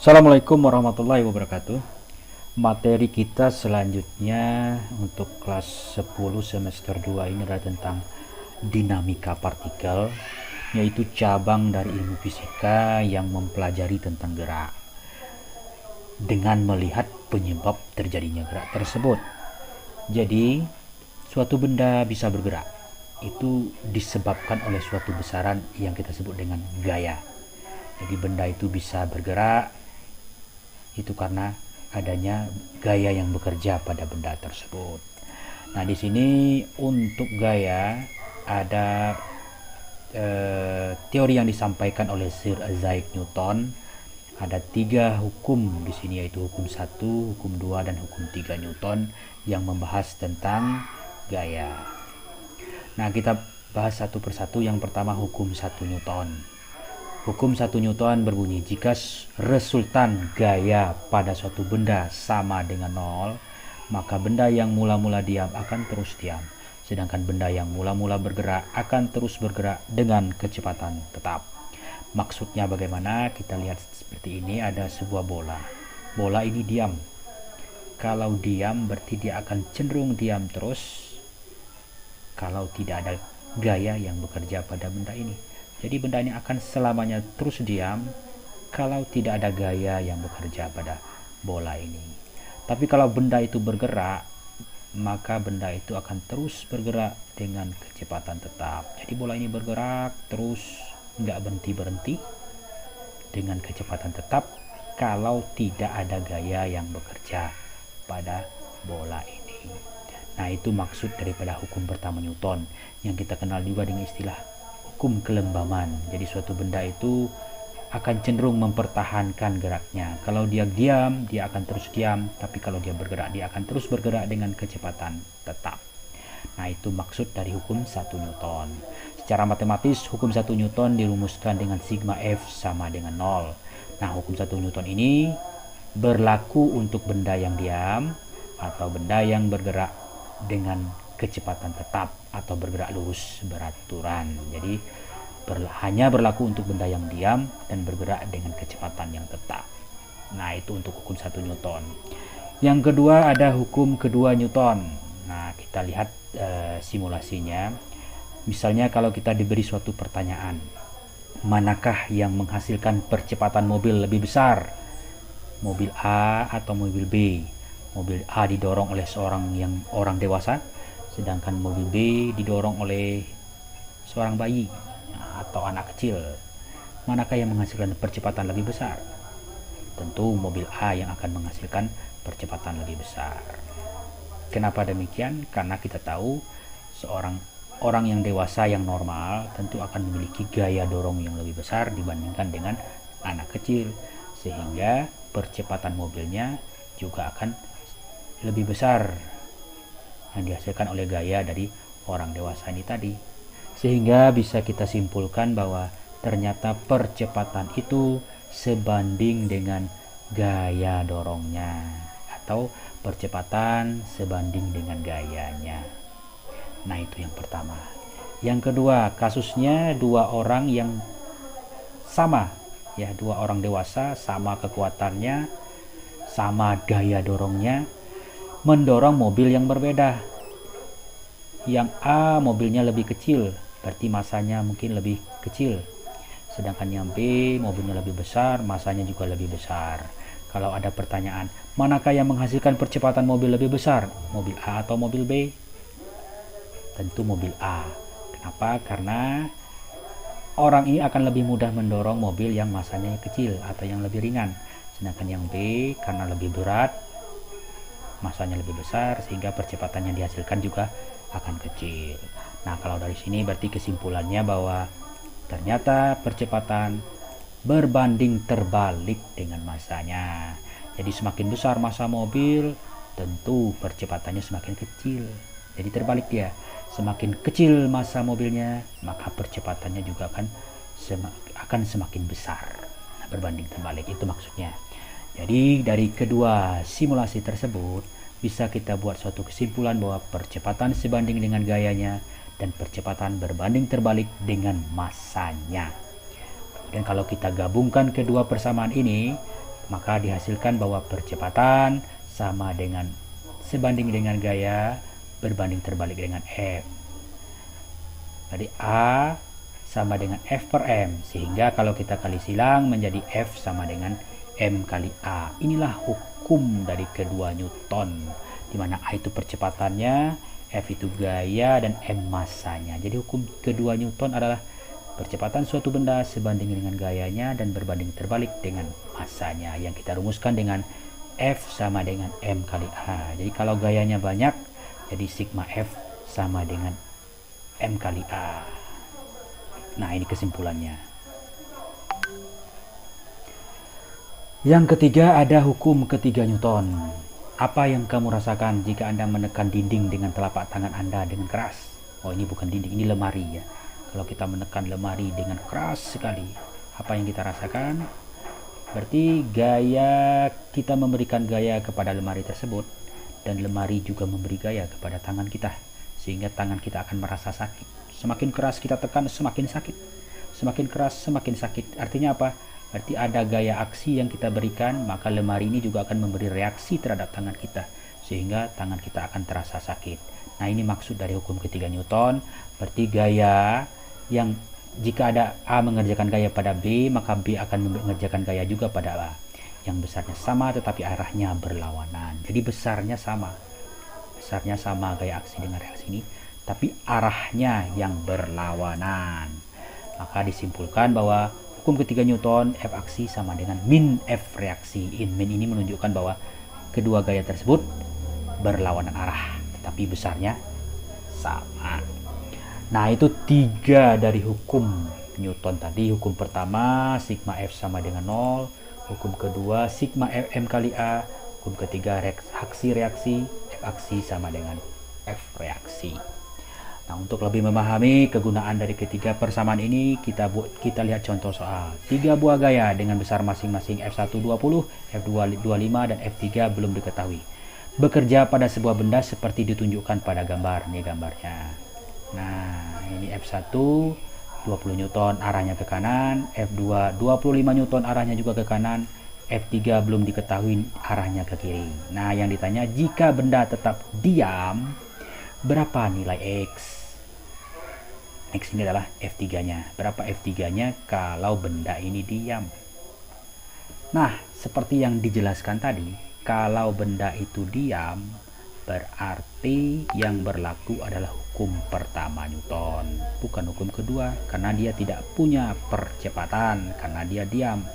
Assalamualaikum warahmatullahi wabarakatuh. Materi kita selanjutnya untuk kelas 10 semester 2 ini adalah tentang dinamika partikel, yaitu cabang dari ilmu fisika yang mempelajari tentang gerak dengan melihat penyebab terjadinya gerak tersebut. Jadi, suatu benda bisa bergerak itu disebabkan oleh suatu besaran yang kita sebut dengan gaya. Jadi benda itu bisa bergerak itu karena adanya gaya yang bekerja pada benda tersebut. Nah, di sini untuk gaya ada teori yang disampaikan oleh Sir Isaac Newton. Ada 3 hukum di sini, yaitu hukum 1, hukum 2, dan hukum 3 Newton yang membahas tentang gaya. Nah, kita bahas satu persatu. Yang pertama, hukum 1 Newton. Hukum 1 Newton berbunyi, jika resultan gaya pada suatu benda sama dengan 0, maka benda yang mula-mula diam akan terus diam, sedangkan benda yang mula-mula bergerak akan terus bergerak dengan kecepatan tetap. Maksudnya bagaimana? Kita lihat seperti ini, ada sebuah bola. Bola ini diam. Kalau diam berarti dia akan cenderung diam terus kalau tidak ada gaya yang bekerja pada benda ini. Jadi benda ini akan selamanya terus diam kalau tidak ada gaya yang bekerja pada bola ini. Tapi kalau benda itu bergerak, maka benda itu akan terus bergerak dengan kecepatan tetap. Jadi bola ini bergerak terus, nggak berhenti-berhenti dengan kecepatan tetap kalau tidak ada gaya yang bekerja pada bola ini. Nah, itu maksud daripada hukum pertama Newton yang kita kenal juga dengan istilah hukum kelembaman. Jadi suatu benda itu akan cenderung mempertahankan geraknya. Kalau dia diam, dia akan terus diam, tapi kalau dia bergerak, dia akan terus bergerak dengan kecepatan tetap. Nah, itu maksud dari hukum 1 Newton. Secara matematis, hukum 1 Newton dirumuskan dengan sigma F sama dengan 0. Nah, hukum 1 Newton ini berlaku untuk benda yang diam atau benda yang bergerak dengan kecepatan tetap atau bergerak lurus beraturan. Jadi hanya berlaku untuk benda yang diam dan bergerak dengan kecepatan yang tetap. Nah, itu untuk hukum 1 Newton. Yang kedua ada hukum kedua Newton. Nah, kita lihat simulasinya. Misalnya kalau kita diberi suatu pertanyaan, manakah yang menghasilkan percepatan mobil lebih besar? Mobil A atau mobil B? Mobil A didorong oleh orang dewasa, sedangkan mobil B didorong oleh seorang bayi atau anak kecil. Manakah yang menghasilkan percepatan lebih besar? Tentu mobil A yang akan menghasilkan percepatan lebih besar. Kenapa demikian? Karena kita tahu seorang orang yang dewasa yang normal tentu akan memiliki gaya dorong yang lebih besar dibandingkan dengan anak kecil, sehingga percepatan mobilnya juga akan lebih besar yang dihasilkan oleh gaya dari orang dewasa ini tadi. Sehingga bisa kita simpulkan bahwa ternyata percepatan itu sebanding dengan gaya dorongnya, atau percepatan sebanding dengan gayanya. Nah, itu yang pertama. Yang kedua, kasusnya dua orang yang sama, ya, dua orang dewasa, sama kekuatannya, sama gaya dorongnya, mendorong mobil yang berbeda. Yang A mobilnya lebih kecil, berarti masanya mungkin lebih kecil, sedangkan yang B mobilnya lebih besar, masanya juga lebih besar. Kalau ada pertanyaan, manakah yang menghasilkan percepatan mobil lebih besar, mobil A atau mobil B? Tentu mobil A. Kenapa? Karena orang ini akan lebih mudah mendorong mobil yang masanya kecil atau yang lebih ringan, sedangkan yang B karena lebih berat, masanya lebih besar, sehingga percepatan yang dihasilkan juga akan kecil. Nah, kalau dari sini berarti kesimpulannya bahwa ternyata percepatan berbanding terbalik dengan masanya. Jadi semakin besar massa mobil, tentu percepatannya semakin kecil. Jadi terbalik dia. Semakin kecil massa mobilnya, maka percepatannya juga akan semakin besar. Nah, berbanding terbalik itu maksudnya. Jadi dari kedua simulasi tersebut bisa kita buat suatu kesimpulan bahwa percepatan sebanding dengan gayanya dan percepatan berbanding terbalik dengan massanya. Dan kalau kita gabungkan kedua persamaan ini, maka dihasilkan bahwa percepatan sama dengan sebanding dengan gaya berbanding terbalik dengan F. Jadi A sama dengan F per M, sehingga kalau kita kali silang menjadi F sama dengan M kali A. Inilah hukum dari kedua Newton, di mana A itu percepatannya, F itu gaya, dan M masanya. Jadi hukum kedua Newton adalah percepatan suatu benda sebanding dengan gayanya dan berbanding terbalik dengan masanya, yang kita rumuskan dengan F sama dengan M kali A. Jadi kalau gayanya banyak, jadi sigma F sama dengan M kali A. Nah, ini kesimpulannya. Yang ketiga, ada hukum ketiga Newton. Apa yang kamu rasakan jika Anda menekan dinding dengan telapak tangan Anda dengan keras? Oh, ini bukan dinding, ini lemari ya. Kalau kita menekan lemari dengan keras sekali, apa yang kita rasakan? Berarti gaya, kita memberikan gaya kepada lemari tersebut, dan lemari juga memberi gaya kepada tangan kita, sehingga tangan kita akan merasa sakit. Semakin keras kita tekan, semakin sakit. Semakin keras, semakin sakit. Artinya apa? Berarti ada gaya aksi yang kita berikan, maka lemari ini juga akan memberi reaksi terhadap tangan kita, sehingga tangan kita akan terasa sakit. Nah, ini maksud dari hukum ketiga Newton. Berarti gaya yang jika ada A mengerjakan gaya pada B, maka B akan mengerjakan gaya juga pada A. Yang besarnya sama tetapi arahnya berlawanan. Jadi besarnya sama. Besarnya sama gaya aksi dengan reaksi ini, tapi arahnya yang berlawanan. Maka disimpulkan bahwa hukum ketiga Newton, F aksi sama dengan min F reaksi. Min ini menunjukkan bahwa kedua gaya tersebut berlawanan arah, tetapi besarnya sama. Nah, itu 3 dari hukum Newton tadi. Hukum pertama, sigma F sama dengan 0. Hukum kedua, sigma F M kali A. Hukum ketiga, aksi reaksi, F aksi sama dengan F reaksi. Nah, untuk lebih memahami kegunaan dari ketiga persamaan ini, kita lihat contoh soal. 3 buah gaya dengan besar masing-masing F1 20, F2 25, dan F3 belum diketahui. Bekerja pada sebuah benda seperti ditunjukkan pada gambar. Ini gambarnya. Nah, ini F1 20 Newton arahnya ke kanan, F2 25 Newton arahnya juga ke kanan, F3 belum diketahui arahnya ke kiri. Nah, yang ditanya, jika benda tetap diam, berapa nilai X? X ini adalah F3-nya. Berapa F3-nya kalau benda ini diam? Nah, seperti yang dijelaskan tadi, kalau benda itu diam, berarti yang berlaku adalah hukum pertama Newton, bukan hukum kedua, karena dia tidak punya percepatan, karena dia diam.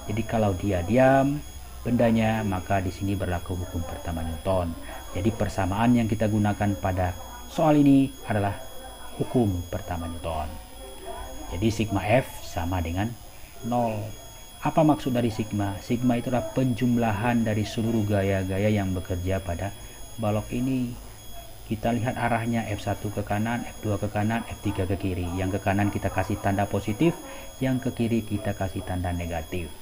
Jadi kalau dia diam bendanya, maka di sini berlaku hukum pertama Newton. Jadi persamaan yang kita gunakan pada soal ini adalah hukum pertama Newton. Jadi sigma F sama dengan 0. Apa maksud dari sigma? Sigma itu adalah penjumlahan dari seluruh gaya-gaya yang bekerja pada balok ini. Kita lihat arahnya, F1 ke kanan, F2 ke kanan, F3 ke kiri. Yang ke kanan kita kasih tanda positif, yang ke kiri kita kasih tanda negatif.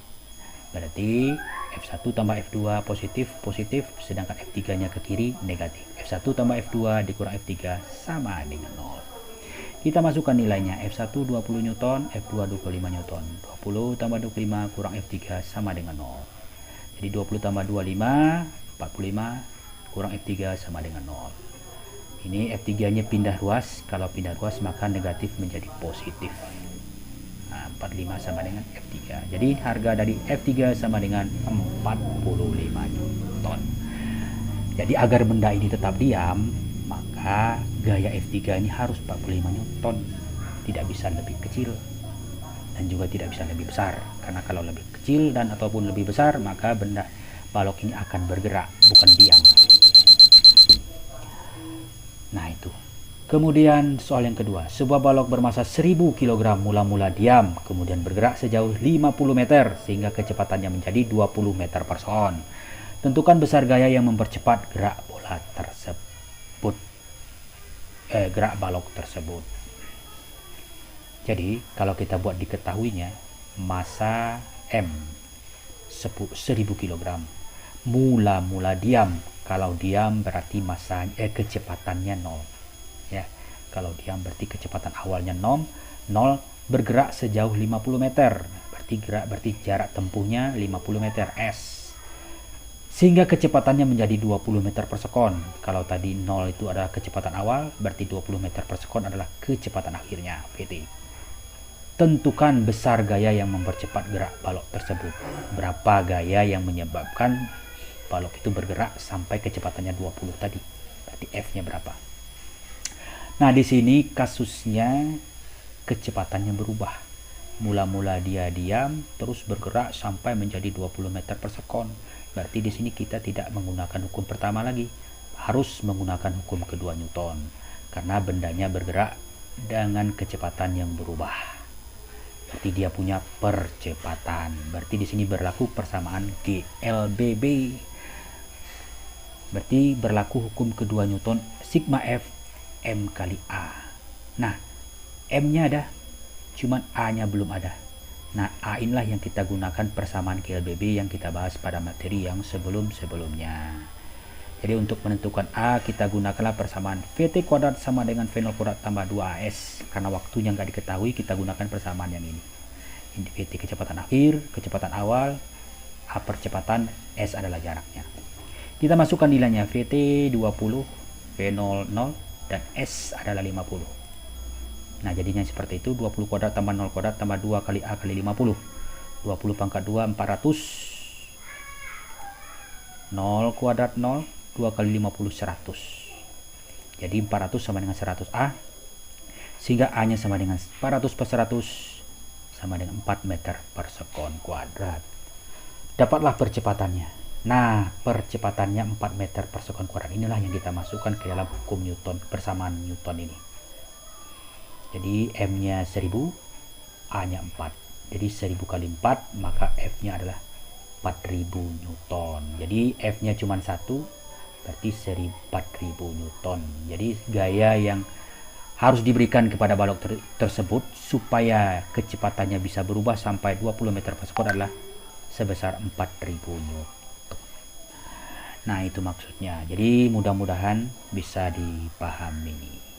Berarti F1 tambah F2 positif, sedangkan F3-nya ke kiri negatif. F1 tambah F2 dikurang F3 sama dengan 0. Kita masukkan nilainya, F1 20 Newton, F2 25 Newton. 20 tambah 25 kurang F3 sama dengan 0. Jadi 20 tambah 25, 45 kurang F3 sama dengan 0. Ini F3-nya pindah ruas. Kalau pindah ruas maka negatif menjadi positif. Nah, 45 sama dengan F3. Jadi harga dari F3 sama dengan 45 Newton. Jadi agar benda ini tetap diam, maka gaya F3 ini harus 45 Newton. Tidak bisa lebih kecil dan juga tidak bisa lebih besar. Karena kalau lebih kecil dan ataupun lebih besar, maka benda balok ini akan bergerak, bukan diam. Nah, itu. Kemudian soal yang kedua, sebuah balok bermasa 1000 kg mula-mula diam, kemudian bergerak sejauh 50 meter sehingga kecepatannya menjadi 20 meter per second. Tentukan besar gaya yang mempercepat gerak bola tersebut. Gerak balok tersebut. Jadi, kalau kita buat diketahuinya, massa M 1000 kg. Mula-mula diam. Kalau diam berarti kecepatannya 0. Ya. Kalau diam berarti kecepatan awalnya 0, bergerak sejauh 50 meter. Berarti berarti jarak tempuhnya 50 meter S. Sehingga kecepatannya menjadi 20 meter per sekon. Kalau tadi 0 itu adalah kecepatan awal, berarti 20 meter per sekon adalah kecepatan akhirnya VT. Tentukan besar gaya yang mempercepat gerak balok tersebut. Berapa gaya yang menyebabkan balok itu bergerak sampai kecepatannya 20 tadi. Berarti F-nya berapa? Nah, di sini kasusnya kecepatannya berubah. Mula-mula dia diam, terus bergerak sampai menjadi 20 meter per sekon. Berarti di sini kita tidak menggunakan hukum pertama lagi, harus menggunakan hukum kedua Newton, karena bendanya bergerak dengan kecepatan yang berubah. Berarti dia punya percepatan. Berarti di sini berlaku persamaan GLBB. Berarti berlaku hukum kedua Newton, sigma F M kali A. Nah, M-nya ada, cuman A-nya belum ada. Nah, A inilah yang kita gunakan persamaan GLBB yang kita bahas pada materi yang sebelum-sebelumnya. Jadi untuk menentukan A, kita gunakanlah persamaan VT kuadrat sama dengan V0 kuadrat tambah 2AS. Karena waktunya nggak diketahui, kita gunakan persamaan yang ini. Ini VT kecepatan akhir, kecepatan awal, A percepatan, S adalah jaraknya. Kita masukkan nilainya, VT 20, V0 0, dan S adalah 50. Nah, jadinya seperti itu, 20 kuadrat tambah 0 kuadrat tambah 2 kali A kali 50. 20 pangkat 2, 400. 0 kuadrat 0, 2 kali 50, 100. Jadi 400 sama dengan 100 A. Sehingga A-nya sama dengan 400 per 100, sama dengan 4 meter per sekon kuadrat. Dapatlah percepatannya. Nah, percepatannya 4 meter per sekon kuadrat. Inilah yang kita masukkan ke dalam hukum Newton, persamaan Newton ini. Jadi M-nya 1000, A-nya 4. Jadi 1000 kali 4, maka F-nya adalah 4000 Newton. Jadi F-nya cuma 1, berarti 4000 Newton. Jadi gaya yang harus diberikan kepada balok tersebut supaya kecepatannya bisa berubah sampai 20 meter per sekon adalah sebesar 4000 Newton. Nah, itu maksudnya. Jadi mudah-mudahan bisa dipahami.